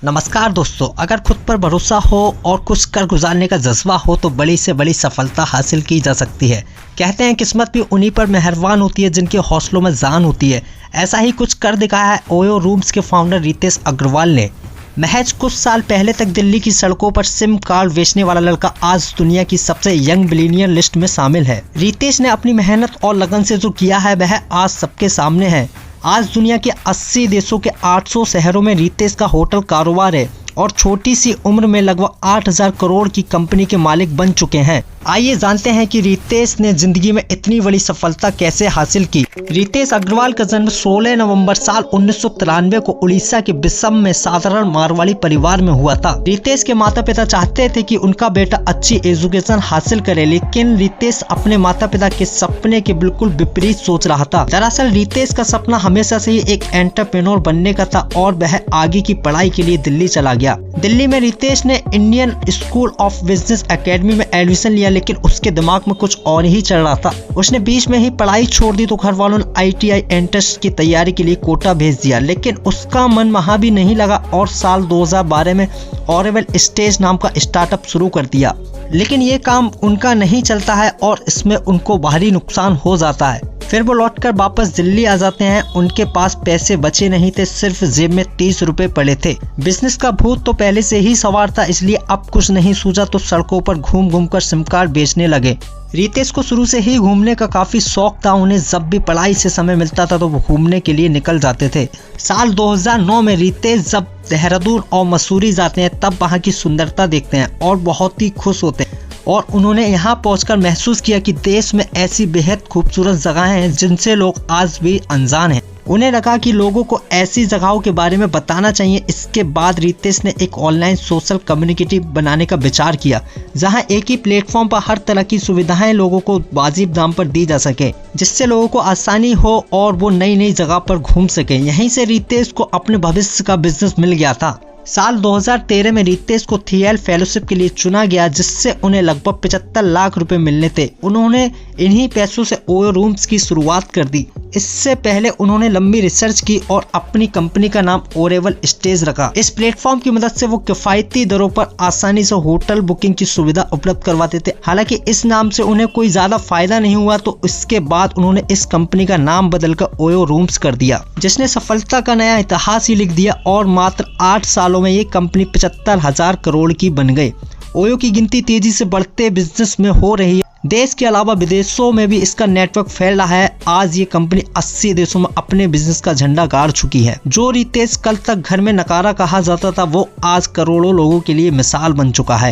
नमस्कार दोस्तों, अगर खुद पर भरोसा हो और कुछ कर गुजारने का जज्बा हो तो बड़ी से बड़ी सफलता हासिल की जा सकती है। कहते हैं किस्मत भी उन्हीं पर मेहरबान होती है जिनके हौसलों में जान होती है। ऐसा ही कुछ कर दिखाया है ओयो रूम्स के फाउंडर रितेश अग्रवाल ने। महज कुछ साल पहले तक दिल्ली की सड़कों पर सिम कार्ड बेचने वाला लड़का आज दुनिया की सबसे यंग बिलियनियर लिस्ट में शामिल है। रितेश ने अपनी मेहनत और लगन से जो किया है वह आज सबके सामने है। आज दुनिया के 80 देशों के 800 शहरों में रितेश का होटल कारोबार है और छोटी सी उम्र में लगभग 8000 करोड़ की कंपनी के मालिक बन चुके हैं। आइए जानते हैं कि रितेश ने जिंदगी में इतनी बड़ी सफलता कैसे हासिल की। रितेश अग्रवाल का जन्म 16 नवंबर साल 1993 को उड़ीसा के बिसम में साधारण मारवाड़ी परिवार में हुआ था। रितेश के माता पिता चाहते थे कि उनका बेटा अच्छी एजुकेशन हासिल करे, लेकिन रितेश अपने माता पिता के सपने के बिल्कुल विपरीत सोच रहा था। दरअसल रितेश का सपना हमेशा से ही एक एंटरप्रेन्योर बनने का था और वह आगे की पढ़ाई के लिए दिल्ली चला गया। दिल्ली में रितेश ने Indian school of business academy में एडमिशन लिया, लेकिन उसके दिमाग में कुछ और ही चल रहा था। उसने बीच में ही पढ़ाई छोड़ दी तो घर वालों ने ITI एंट्रेंस की तैयारी के लिए कोटा भेज दिया, लेकिन उसका मन वहां भी नहीं लगा और साल 2012 में ओरेवल स्टेज नाम का स्टार्टअप शुरू कर दिया। लेकिन ये काम उनका नहीं चलता है और इसमें उनको भारी नुकसान हो जाता है। फिर वो लौटकर वापस दिल्ली आ जाते हैं। उनके पास पैसे बचे नहीं थे, सिर्फ जेब में 30 रुपए पड़े थे। बिजनेस का भूत तो पहले से ही सवार था, इसलिए अब कुछ नहीं सूझा तो सड़कों पर घूम घूम कर सिम कार्ड बेचने लगे। रितेश को शुरू से ही घूमने का काफी शौक था। उन्हें जब भी पढ़ाई से समय मिलता था तो वो घूमने के लिए निकल जाते थे। साल 2009 में रितेश जब देहरादून और मसूरी जाते हैं तब वहाँ की सुंदरता देखते हैं और बहुत ही खुश होते हैं और उन्होंने यहाँ पहुंचकर महसूस किया कि देश में ऐसी बेहद खूबसूरत जगहें हैं जिनसे लोग आज भी अनजान हैं। उन्हें लगा कि लोगों को ऐसी जगहों के बारे में बताना चाहिए। इसके बाद रितेश ने एक ऑनलाइन सोशल कम्युनिटी बनाने का विचार किया, जहां एक ही प्लेटफॉर्म पर हर तरह की सुविधाएं लोगों को वाजिब दाम पर दी जा सके, जिससे लोगों को आसानी हो और वो नई नई जगह पर घूम सके। यहीं से रितेश को अपने भविष्य का बिजनेस मिल गया था। साल 2013 में रितेश को थियल फेलोशिप के लिए चुना गया, जिससे उन्हें लगभग 75 लाख रुपए मिलने थे। उन्होंने इन्हीं पैसों से ओयो रूम्स की शुरुआत कर दी। इससे पहले उन्होंने लंबी रिसर्च की और अपनी कंपनी का नाम ओरेवल स्टेज रखा। इस प्लेटफॉर्म की मदद से वो किफायती दरों पर आसानी से होटल बुकिंग की सुविधा उपलब्ध करवाते थे। हालांकि इस नाम से उन्हें कोई ज्यादा फायदा नहीं हुआ, तो इसके बाद उन्होंने इस कंपनी का नाम बदलकर ओयो रूम्स कर दिया, जिसने सफलता का नया इतिहास ही लिख दिया और मात्र 8 सालों में ये कंपनी 75,000 करोड़ की बन गई। ओयो की गिनती तेजी से बढ़ते बिजनेस में हो रही है। देश के अलावा विदेशों में भी इसका नेटवर्क फैल रहा है। आज ये कंपनी 80 देशों में अपने बिजनेस का झंडा गाड़ चुकी है। जो रितेश कल तक घर में नकारा कहा जाता था, वो आज करोड़ों लोगों के लिए मिसाल बन चुका है।